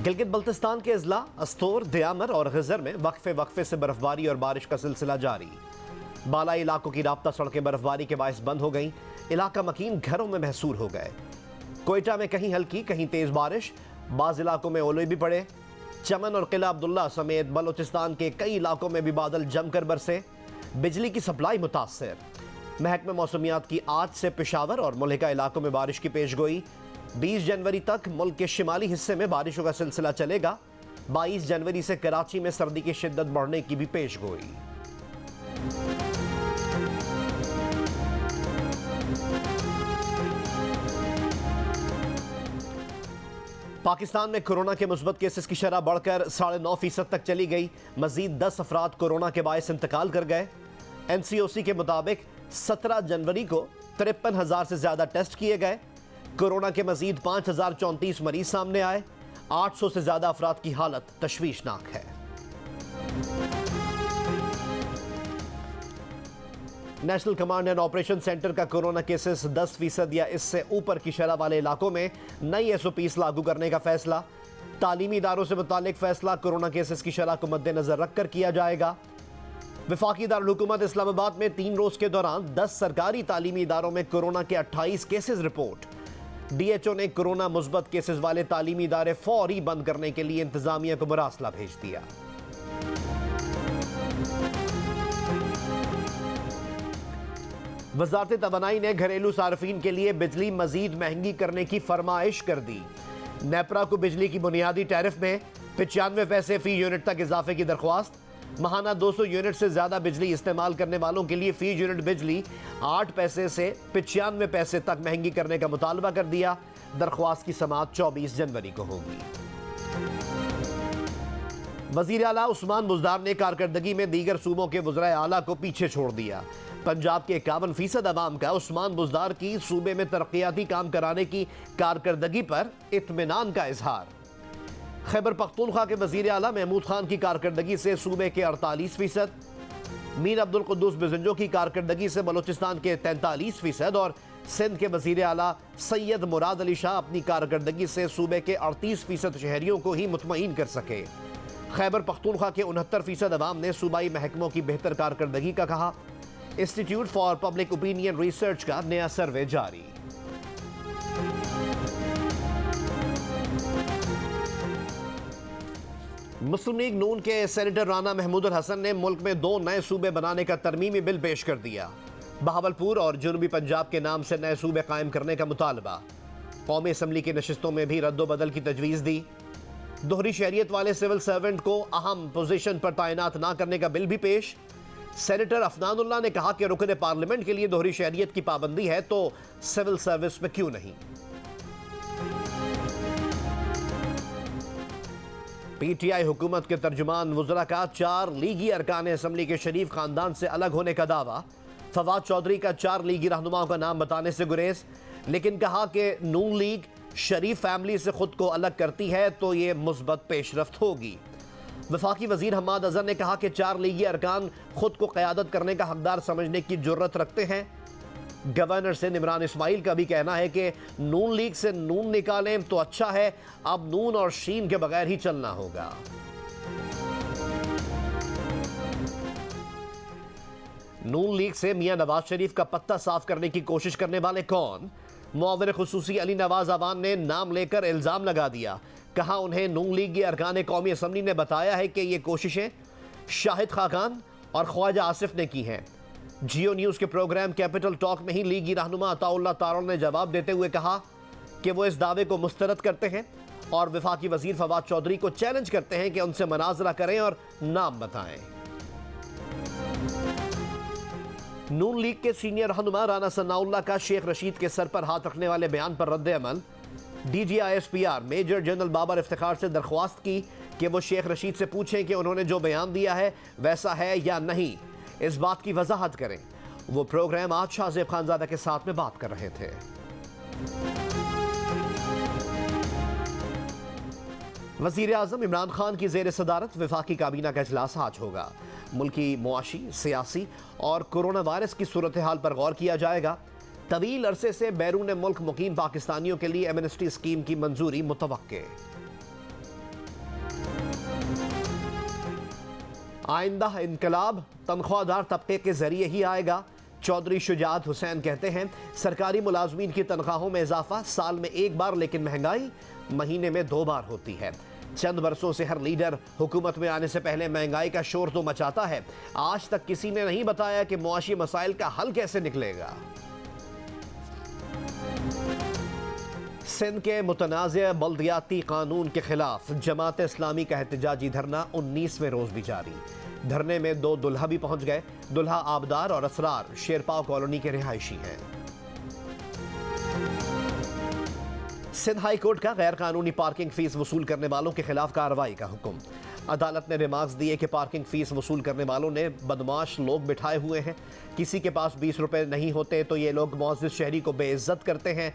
गिलगित बल्तिस्तान के अजला अस्तोर, दयामर और गजर में वक्फे से बर्फबारी और बारिश का सिलसिला जारी। बालाई इलाकों की राब्ता सड़कें बर्फबारी के बायस बंद हो गईं। इलाका मकीन घरों में महसूर हो गए। कोयटा में कहीं हल्की कहीं तेज बारिश, बाज़ इलाकों में ओले भी पड़े। चमन और किला अब्दुल्ला समेत बलोचिस्तान के कई इलाकों में भी बादल जमकर बरसे। बिजली की सप्लाई मुतासर। महकमे मौसमियात की आज से पेशावर और मुल्हिका इलाकों में बारिश की पेशगोई। 20 जनवरी तक मुल्क के शिमाली हिस्से में बारिशों का सिलसिला चलेगा। 22 जनवरी से कराची में सर्दी की शिद्दत बढ़ने की भी पेशगोई। पाकिस्तान में कोरोना के मुस्बत केसेस की शरह बढ़कर 9.5% तक चली गई। मजीद 10 अफराद कोरोना के बायस इंतकाल कर गए। NCOC के मुताबिक 17 जनवरी को 53,000 से ज्यादा टेस्ट किए गए। कोरोना के मजीद 5,034 मरीज सामने आए। 800 से ज्यादा अफराद की हालत तशवीशनाक है। National command and operation centre का कोरोना केसेस 10% या इससे ऊपर की शरह वाले इलाकों में नई SOPs लागू करने का फैसला। तालीमी इदारों से मुतालिक फैसला कोरोना केसेस की शरह को मद्देनजर रखकर किया जाएगा। वफाकी दारुल हुकूमत इस्लामाबाद में 3 रोज के दौरान 10 सरकारी तालीमी इदारों में कोरोना के 28 केसेस रिपोर्ट। DHO ने कोरोना मुस्बत केसेस वाले तालीमी इदारे फौरी बंद करने के लिए इंतजामिया को मुरासला भेज दिया। वजारत तवानाई ने घरेलू सार्फिन के लिए बिजली मजीद महंगी करने की फरमाइश कर दी। नेपरा को बिजली की बुनियादी टैरिफ में 95 पैसे फी यूनिट तक इजाफे की दरख्वास्त। महाना 200 यूनिट से ज्यादा बिजली इस्तेमाल करने वालों के लिए फी यूनिट बिजली 8 पैसे से 95 पैसे तक महंगी करने का मुतालबा कर दिया। दरख्वास्त की समाअत 24 जनवरी को होगी। वजीर आला उस्मान बुज़दार ने कारकर्दगी में दीगर सूबों के वज़राए आला को पीछे छोड़ दिया। पंजाब के 51% अवाम का उस्मान बुज़दार की सूबे में तरक्याती काम कराने की कारकर्दगी पर इत्मीनान का इजहार। खैबर पख्तूनख्वा के वज़ीर आला महमूद खान की कारकर्दगी से सूबे के 48%, मीर अब्दुल कुद्दूस बिजंजो की कारकर्दगी से बलोचिस्तान के 43% और सिंध के वज़ीर आला सैयद मुराद अली शाह अपनी कारकर्दगी से सूबे के 38% शहरियों को ही मुतमईन कर सके। खैबर पख्तूनख्वा के 69% अवाम ने सूबाई महकमों की बेहतर कारकर्दगी का कहा। Institute for public opinion research का नया सर्वे जारी। मुस्लिम लीग नून के सेनेटर राना महमूद हसन ने मुल्क में 2 नए सूबे बनाने का तरमीमी बिल पेश कर दिया। बहावलपुर और जनूबी पंजाब के नाम से नए सूबे कायम करने का मुतालबा। कौमी असम्बली की नशिस्तों में भी रद्दोबदल की तजवीज़ दी। दोहरी शहरियत वाले सिविल सर्वेंट को अहम पोजीशन पर तैनात ना करने का बिल भी पेश। सेनेटर अफनानुल्लाह ने कहा कि रुकन पार्लियामेंट के लिए दोहरी शहरियत की पाबंदी है तो सिविल सर्विस में क्यों नहीं। PTI हुकूमत के तर्जुमान वज़रा का 4 लीगी अरकान असम्बली के शरीफ खानदान से अलग होने का दावा। फवाद चौधरी का 4 लीगी रहनुमाओं का नाम बताने से गुरेज, लेकिन कहा कि नून लीग शरीफ फैमिली से खुद को अलग करती है तो ये मुस्बत पेशरफ्त होगी। वफाकी वजीर हम्माद अजहर ने कहा कि 4 लीगी अरकान खुद को क़यादत करने का हकदार समझने की जुर्रत रखते हैं। गवर्नर सिंध इमरान इस्माइल का भी कहना है कि नून लीग से नून निकालें तो अच्छा है, अब नून और शीन के बगैर ही चलना होगा। नून लीग से मियां नवाज शरीफ का पत्ता साफ करने की कोशिश करने वाले कौन? मुआविन खुसूसी अली नवाज अवान ने नाम लेकर इल्जाम लगा दिया। कहा उन्हें नून लीग के अरकान कौमी असम्बली ने बताया है कि ये कोशिशें शाहिद खाकान और ख्वाजा आसिफ ने की हैं। जियो न्यूज़ के प्रोग्राम कैपिटल टॉक में ही लीगी रहनुमा अताउल्लाह तारड़ ने जवाब देते हुए कहा कि वो इस दावे को मुस्तरद करते हैं और वफाकी वजीर फवाद चौधरी को चैलेंज करते हैं कि उनसे मनाजरा करें और नाम बताएं। नून लीग के सीनियर रहनुमा राना सनाउल्लाह का शेख रशीद के सर पर हाथ रखने वाले बयान पर रद्द अमल। DGISPR major general Babar Iftikhar से दरख्वास्त की कि वो शेख रशीद से पूछें कि उन्होंने जो बयान दिया है वैसा है या नहीं, इस बात की वजाहत करें। वो प्रोग्राम आज शाहजेब खानजादा के साथ में बात कर रहे थे। वजीर आजम इमरान खान की जेर सदारत वफाकी काबीना का इजलास आज होगा। मुल्की मुआशी, सियासी और कोरोना वायरस की सूरत हाल पर गौर किया जाएगा। तवील अरसे से बैरून मुल्क मुकीम पाकिस्तानियों के लिए एमनेस्टी स्कीम की मंजूरी मुतवक्के। आइंदा इनकलाब तनख्वाहदार तबके के जरिए ही आएगा। चौधरी शुजात हुसैन कहते हैं सरकारी मुलाजमीन की तनख्वाहों में इजाफा साल में एक बार, लेकिन महंगाई महीने में 2 बार होती है। चंद बरसों से हर लीडर हुकूमत में आने से पहले महंगाई का शोर तो मचाता है, आज तक किसी ने नहीं बताया कि मुआशी मसाइल का हल कैसे निकलेगा। सिंध के मुतनाज़ बल्दियाती कानून के खिलाफ जमात इस्लामी का एहतजाजी धरना 19वें रोज भी जारी। धरने में 2 दुल्हा भी पहुंच गए। दुल्हा आबदार और असरार शेरपाव कॉलोनी के रिहायशी हैं। सिंध हाई कोर्ट का गैर कानूनी पार्किंग फीस वसूल करने वालों के खिलाफ कार्रवाई का हुक्म। अदालत ने रिमार्क्स दिए कि पार्किंग फीस वसूल करने वालों ने बदमाश लोग बिठाए हुए हैं। किसी के पास 20 रुपए नहीं होते तो ये लोग मुअज़्ज़िज़ शहरी को बेइज्जत करते हैं।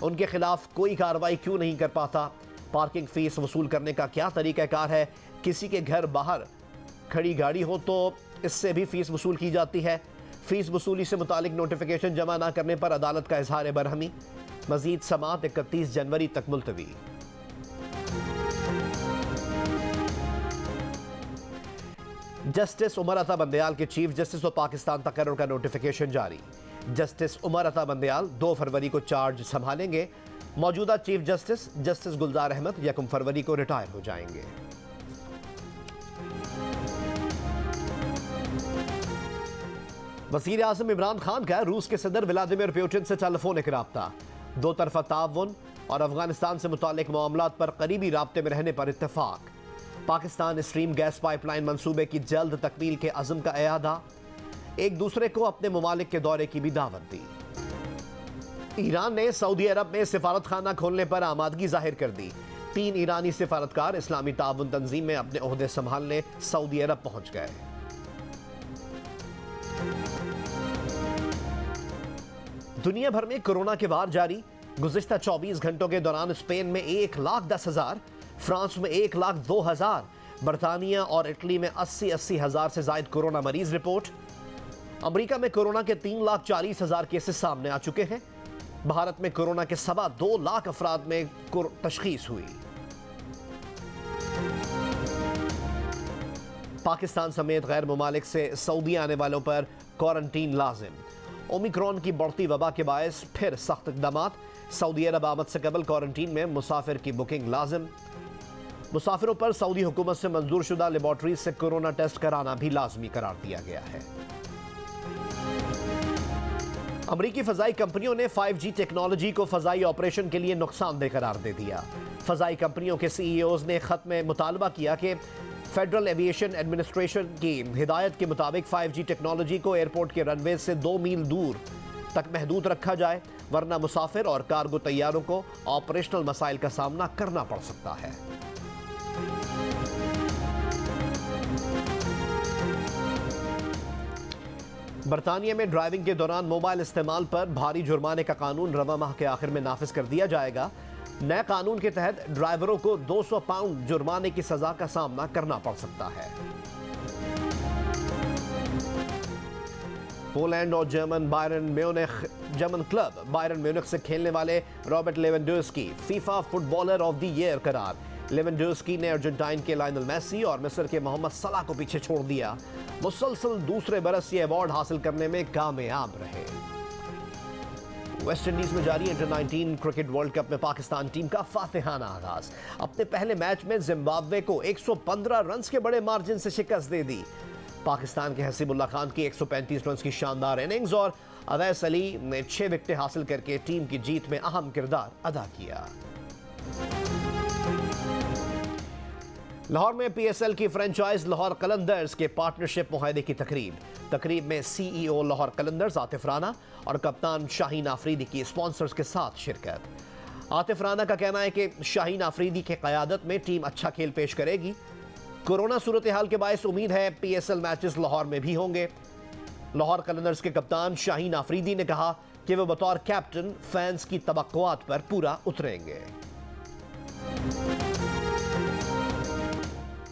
उनके खिलाफ कोई कार्रवाई क्यों नहीं कर पाता? पार्किंग फीस वसूल करने का क्या तरीक़ाकार है? किसी के घर बाहर खड़ी गाड़ी हो तो इससे भी फीस वसूल की जाती है। फीस वसूली से मुतालिक नोटिफिकेशन जमा ना करने पर अदालत का इजहार बरहमी। मजीद समाअत 31 जनवरी तक मुलतवी। जस्टिस उमर अता बंदयाल के चीफ जस्टिस और पाकिस्तान तकर्रुर का नोटिफिकेशन जारी। जस्टिस उमर अता बंदयाल 2 फरवरी को चार्ज संभालेंगे। मौजूदा चीफ जस्टिस जस्टिस गुलजार अहमद 1 फरवरी को रिटायर हो जाएंगे। वज़ीर आज़म इमरान खान का रूस के सदर व्लादिमीर पुतिन से टेलीफोनिक राब्ता। 2 तरफ़ा ताउन और अफगानिस्तान से मुतालिक मामलात पर करीबी राब्ते में रहने पर इत्तेफाक। पाकिस्तान स्ट्रीम गैस पाइपलाइन मंसूबे की जल्द तकमील के अज़म का एआदा। एक दूसरे को अपने ममालिक के दौरे की भी दावत दी। ईरान ने सऊदी अरब में सिफारत खाना खोलने पर आमादगी जाहिर कर दी। 3 ईरानी सिफारतकार इस्लामी ताउन तंजीम में अपने ओहदे संभालने सऊदी अरब पहुंच गए। दुनिया भर में कोरोना के वार जारी। गुज़िश्ता 24 घंटों के दौरान स्पेन में 1,10,000, फ्रांस में 1,02,000, बरतानिया और इटली में 80 हजार से ज्यादा कोरोना मरीज रिपोर्ट। अमेरिका में कोरोना के 3,40,000 केसेस सामने आ चुके हैं। भारत में कोरोना के 2.25 लाख अफराद में तशखीस हुई। पाकिस्तान समेत गैर मुमालिक से सऊदी आने वालों पर क्वारंटीन लाजिम। ओमिक्रॉन की बढ़ती वबा के बायस फिर सख्त इक़दामात। सऊदी अरब आमद से कबल क्वारंटीन में मुसाफिर की बुकिंग लाजिम। मुसाफिरों पर सऊदी हुकूमत से मंजूर शुदा लेबॉर्ट्रीज से कोरोना टेस्ट कराना भी लाजमी करार दिया गया है। अमरीकी फजाई कंपनियों ने 5G टेक्नोलॉजी को फजाई ऑपरेशन के लिए नुकसानदेह करार दे दिया। फजाई कंपनियों के CEOs ने खत में मुतालबा किया कि फेडरल एविएशन एडमिनिस्ट्रेशन की हिदायत के मुताबिक 5G टेक्नोलॉजी को एयरपोर्ट के रनवे से 2 मील दूर तक महदूद रखा जाए, वरना मुसाफिर और कार्गो तैयारों को ऑपरेशनल मसाइल का सामना करना पड़ सकता है। बरतानिया में ड्राइविंग के दौरान मोबाइल इस्तेमाल पर भारी जुर्माने का कानून रवा माह के आखिर में नाफिज कर दिया जाएगा। नए कानून के तहत ड्राइवरों को 200 पाउंड जुर्माने की सजा का सामना करना पड़ सकता है। पोलैंड और जर्मन क्लब बायरन म्यूनिख से खेलने वाले Robert Lewandowski FIFA footballer of the year करार। लेवेंडोव्स्की ने अर्जेंटाइन के लायनल मेसी और मिस्र के मोहम्मद सलाह को पीछे छोड़ दिया। मुसलसल दूसरे बरस ये अवार्ड हासिल करने में कामयाब रहे। वेस्ट इंडीज में जारी अंडर-19 क्रिकेट वर्ल्ड कप में पाकिस्तान टीम का फातिहाना आगाज। अपने पहले मैच में जिम्बाब्वे को 115 रन के बड़े मार्जिन से शिकस्त दे दी। पाकिस्तान के हसीबुल्ला खान की 135 रन की शानदार इनिंग्स और अवैस अली ने 6 विकेटें हासिल करके टीम की जीत में अहम किरदार अदा किया। लाहौर में PSL की फ्रेंचाइज लाहौर कलंदर्स के पार्टनरशिप मुआहदे की तकरीब में CEO लाहौर कलंदर्स आतिफ राना और कप्तान शाहीन आफरीदी की स्पॉन्सर्स के साथ शिरकत। आतिफ राना का कहना है कि शाहीन आफरीदी की क़यादत में टीम अच्छा खेल पेश करेगी। कोरोना सूरत हाल के बायस उम्मीद है PSL मैचेस लाहौर में भी होंगे। लाहौर कलंदर्स के कप्तान शाहीन आफरीदी ने कहा कि वो बतौर कैप्टन फैंस की तवक्कुआत पर पूरा उतरेंगे।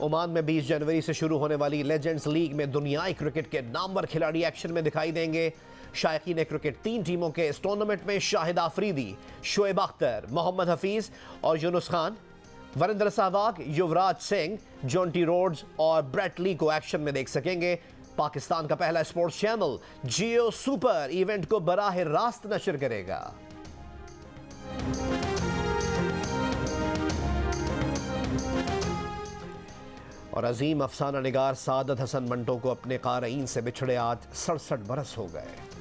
ओमान में 20 जनवरी से शुरू होने वाली लेजेंड्स लीग में दुनियाई क्रिकेट के नामवर खिलाड़ी एक्शन में दिखाई देंगे। शायकीन क्रिकेट 3 टीमों के इस टूर्नामेंट में शाहिद आफरीदी, शोएब अख्तर, मोहम्मद हफीज और यूनुस खान वरिंदर सहवाग, युवराज सिंह, जॉन्टी रोड्स और ब्रेट ली को एक्शन में देख सकेंगे। पाकिस्तान का पहला स्पोर्ट्स चैनल जियो सुपर इवेंट को बराह रास्त नशर करेगा। और अजीम अफसाना निगार सादत हसन मंटो को अपने क़ारीन से बिछड़े आज 67 बरस हो गए।